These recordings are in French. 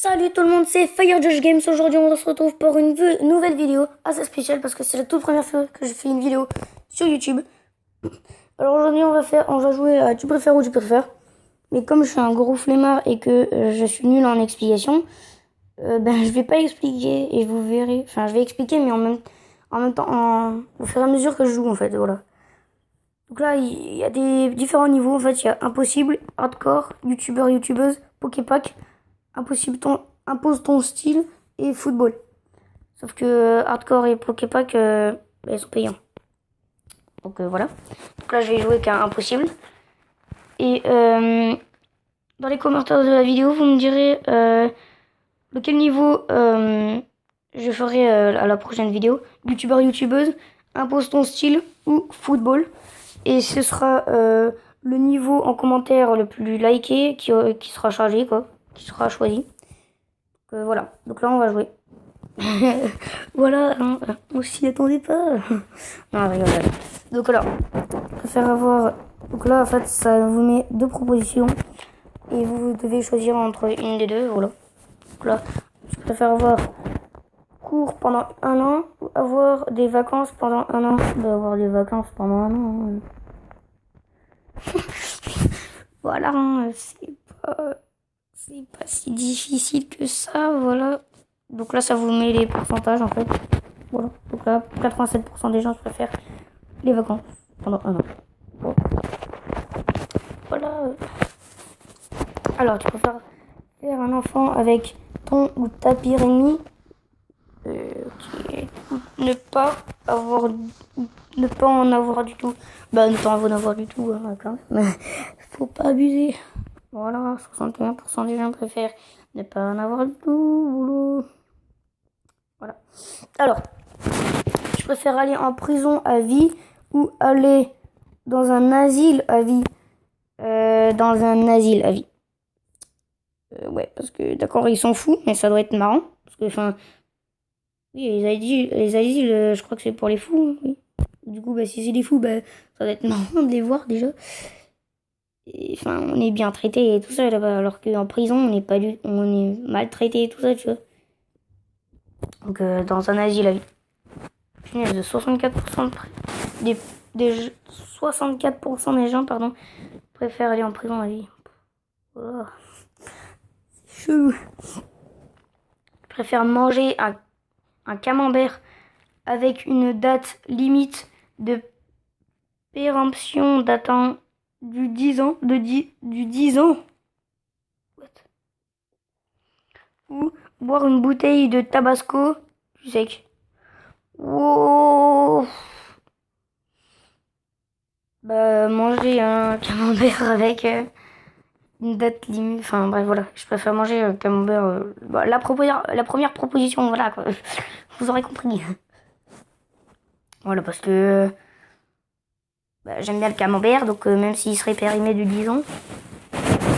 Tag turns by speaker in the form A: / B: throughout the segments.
A: Salut tout le monde, c'est Fire Josh Games. Aujourd'hui, on se retrouve pour une nouvelle vidéo assez spéciale parce que c'est la toute première fois que je fais une vidéo sur YouTube. Alors aujourd'hui, on va jouer à Tu préfères ou tu préfères. Mais comme je suis un gros flemmard et que je suis nul en explication, je vais pas expliquer et vous verrez. Enfin, je vais expliquer, mais en même temps, au fur et à mesure que je joue, en fait, voilà. Donc là, il y a des différents niveaux. En fait, il y a impossible, hardcore, youtubeur, youtubeuse, poképack. Impose ton style et football. Sauf que hardcore et poképack, ils sont payants. Donc voilà. Donc là, je vais jouer qu'à impossible. Et dans les commentaires de la vidéo, vous me direz de quel niveau je ferai à la prochaine vidéo. Youtubeur, youtubeuse, impose ton style ou football. Et ce sera le niveau en commentaire le plus liké qui sera chargé, quoi. Qui sera choisi. Voilà, donc là on va jouer. Voilà, hein, on s'y attendait pas. Non, rigole. Donc alors, je préfère avoir. Donc là en fait, ça vous met deux propositions et vous devez choisir entre une des deux. Voilà. Donc là, je préfère avoir cours pendant un an ou avoir des vacances pendant un an. Avoir des vacances pendant un an. Voilà, hein, c'est pas si difficile que ça. Voilà. Donc là, ça vous met les pourcentages en fait. Voilà. Donc là, 87% des gens préfèrent les vacances pendant un an. Bon. Voilà. Alors, tu préfères faire un enfant avec ton ou ta pire ennemi. Ok. Ne pas en avoir du tout. Ne pas en avoir du tout, hein, quand même. Faut pas abuser. Voilà, 61% des gens préfèrent ne pas en avoir du tout. Boulot. Voilà. Alors, je préfère aller en prison à vie ou aller dans un asile à vie. Dans un asile à vie. Ouais, parce que d'accord, ils sont fous, mais ça doit être marrant. Parce que, enfin, oui, les asiles, je crois que c'est pour les fous. Hein, oui. Du coup, si c'est des fous, ça doit être marrant de les voir déjà. Et, enfin, on est bien traité et tout ça là-bas, alors qu'en prison, on est maltraité et tout ça, tu vois. Donc, dans un asile à vie. Punaise, de 64% des 64% des gens, pardon, préfèrent aller en prison à vie. Oh, c'est chelou. Je préfère manger un camembert avec une date limite de péremption datant du 10 ans, du 10 ans. What? Ou boire une bouteille de tabasco du sec. Wow. Manger un camembert avec une date limite. Enfin bref, voilà. Je préfère manger un camembert. La première proposition, voilà quoi. Vous aurez compris. Voilà, parce que j'aime bien le camembert, donc même s'il serait périmé de 10 ans.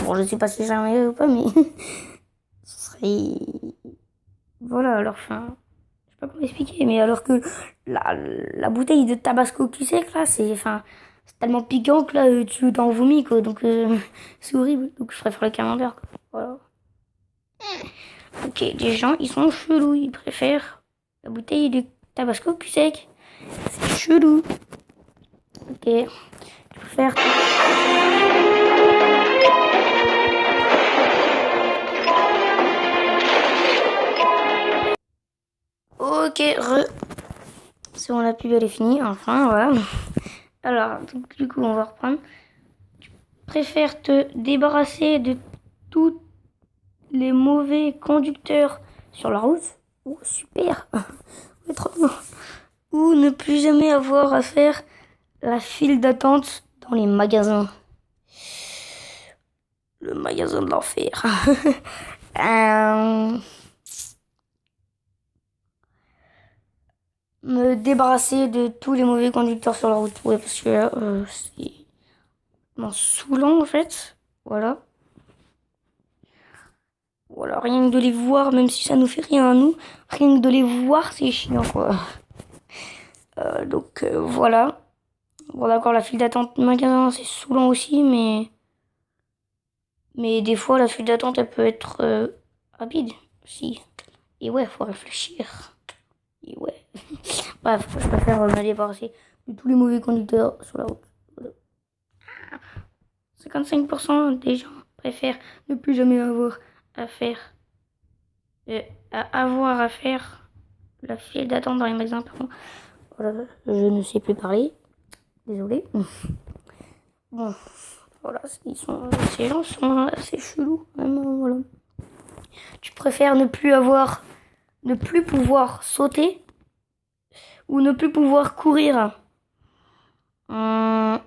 A: Bon, je sais pas si j'aimerais ou pas, mais ce serait. Voilà, alors, enfin. Je sais pas comment expliquer, mais alors que la bouteille de tabasco qui sec, là, c'est tellement piquant que là, tu t'en vomis, quoi. Donc, c'est horrible. Donc, je préfère le camembert, quoi. Voilà. Ok, les gens, ils sont chelous. Ils préfèrent la bouteille de tabasco qui sec. C'est chelou. Ok, je préfère. Ok, c'est bon, la pub elle est finie, enfin, voilà. Alors, du coup, on va reprendre. Tu préfères te débarrasser de tous les mauvais conducteurs sur la route? Oh, super. Ouais, trop bien. Ou ne plus jamais avoir à faire la file d'attente dans les magasins. Le magasin de l'enfer. Me débarrasser de tous les mauvais conducteurs sur la route. Ouais, parce que là, c'est saoulant en fait. Voilà. Voilà, rien que de les voir, même si ça nous fait rien à nous, rien que de les voir, c'est chiant quoi. Donc voilà. Bon d'accord, la file d'attente magasin, c'est saoulant aussi, mais des fois la file d'attente elle peut être rapide aussi. Et ouais, faut réfléchir. Et ouais. Bref, je préfère me débarrasser de tous les mauvais conducteurs sur la route. Voilà. 55% des gens préfèrent ne plus jamais avoir à faire la file d'attente dans les magasins. Pardon. Voilà, je ne sais plus parler. Désolé. Bon, voilà, ces gens sont assez chelous. Vraiment, voilà. Tu préfères ne plus pouvoir sauter ou ne plus pouvoir courir? Ne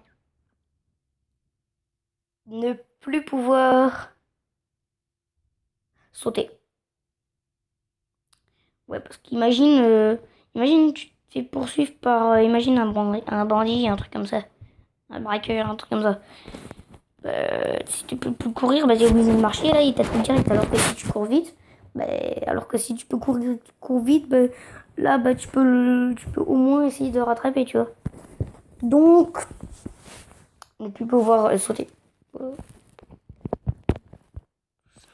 A: plus pouvoir sauter. Ouais, parce imagine tu te fais poursuivre par, imagine un bandit, un truc comme ça. Un braqueur, un truc comme ça. Si tu peux plus courir, bah t'es obligé de marcher, là, il t'attrape direct. Alors que si tu cours vite, alors que si tu peux courir vite, là, tu peux au moins essayer de rattraper, tu vois. Donc, ne plus pouvoir sauter.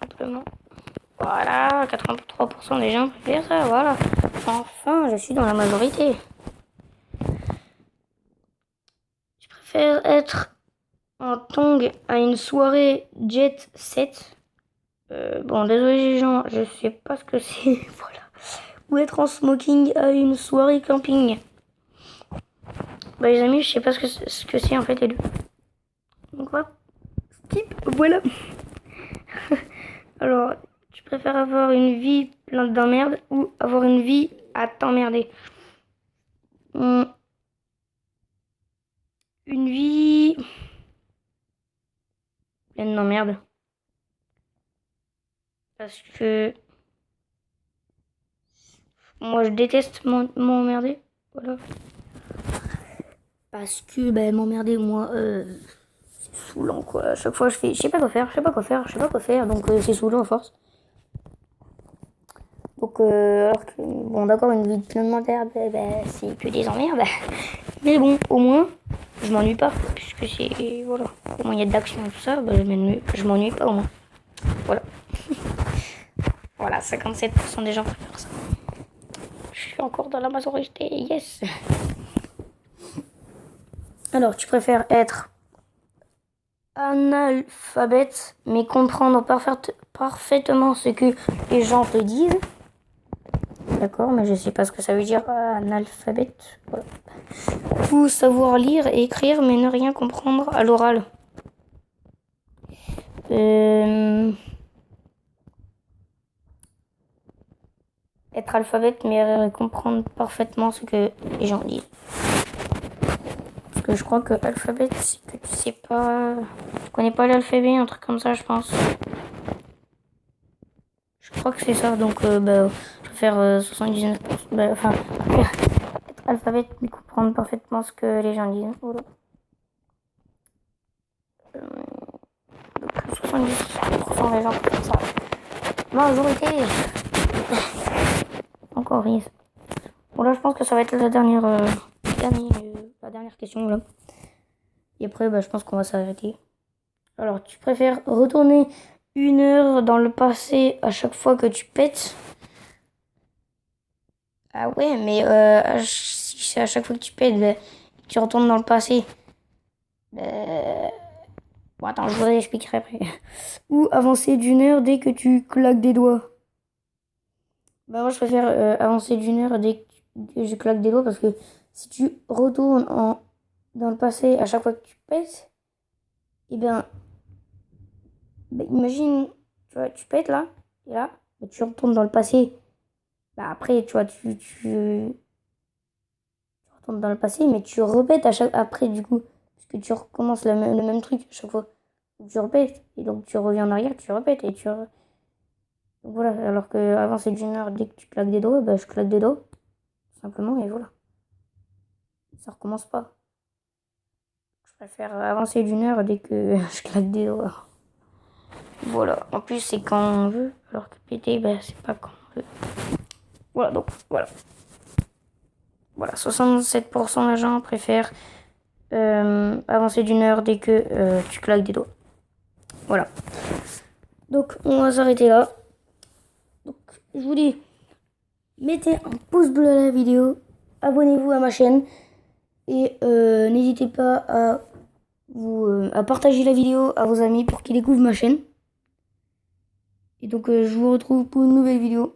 A: Simplement. Voilà, 83% des gens préfèrent ça, voilà. Enfin, je suis dans la majorité. Je préfère être en tongs à une soirée jet set. Bon, désolé les gens, je sais pas ce que c'est, voilà. Ou être en smoking à une soirée camping. Bah les amis, je sais pas ce que c'est en fait les deux. Donc voilà. Skip, voilà. Alors, tu préfères avoir une vie pleine d'emmerdes ou avoir une vie à t'emmerder? Une vie pleine d'emmerdes. Parce que moi je déteste m'emmerder. Voilà. Parce que m'emmerder, moi, c'est saoulant quoi. À chaque fois je sais pas quoi faire. Donc c'est saoulant à force. Donc alors que, bon d'accord, une vie pleine d'emmerdes, c'est que des emmerdes. Mais bon, au moins, je m'ennuie pas. Puisque c'est, voilà. Au moins il y a de l'action et tout ça, je m'ennuie pas au moins. Voilà. Voilà, 57% des gens préfèrent ça. Je suis encore dans la majorité, yes. Alors, tu préfères être analphabète, mais comprendre parfaitement ce que les gens te disent. D'accord, mais je sais pas ce que ça veut dire, analphabète. Voilà. Ou savoir lire et écrire, mais ne rien comprendre à l'oral. Être alphabète, mais comprendre parfaitement ce que les gens disent. Parce que je crois que alphabet, c'est que tu sais pas. Tu connais pas l'alphabet, un truc comme ça, je pense. Je crois que c'est ça, donc je vais faire 79%. Enfin, être alphabet, mais comprendre parfaitement ce que les gens disent. Voilà. Donc 70% des gens font ça. Majorité. Encore rien. Bon, là, je pense que ça va être la dernière question, là. Et après, je pense qu'on va s'arrêter. Alors, tu préfères retourner 1 heure dans le passé à chaque fois que tu pètes? Ah ouais, mais si c'est à chaque fois que tu pètes, tu retournes dans le passé. Bon, attends, je vous expliquerai après. Ou avancer d'1 heure dès que tu claques des doigts. Moi, je préfère avancer d'1 heure dès que je claque des doigts parce que si tu retournes dans le passé à chaque fois que tu pètes, eh bien, imagine, tu vois, tu pètes là, et là, tu retournes dans le passé. Après, tu vois, tu retournes dans le passé, mais tu répètes après, du coup, parce que tu recommences le même truc à chaque fois. Tu répètes, et donc tu reviens en arrière, tu répètes, et donc voilà, alors que avant c'est d'1 heure, dès que tu claques des doigts, je claque des doigts, simplement, et voilà. Ça recommence pas. Je préfère avancer d'1 heure dès que je claque des doigts. Voilà, en plus c'est quand on veut, alors que péter, c'est pas quand on veut. Voilà, donc voilà. Voilà, 67% des gens préfèrent avancer d'1 heure dès que tu claques des doigts. Voilà. Donc on va s'arrêter là. je vous dis, mettez un pouce bleu à la vidéo, abonnez-vous à ma chaîne et n'hésitez pas à partager la vidéo à vos amis pour qu'ils découvrent ma chaîne. Et donc je vous retrouve pour une nouvelle vidéo.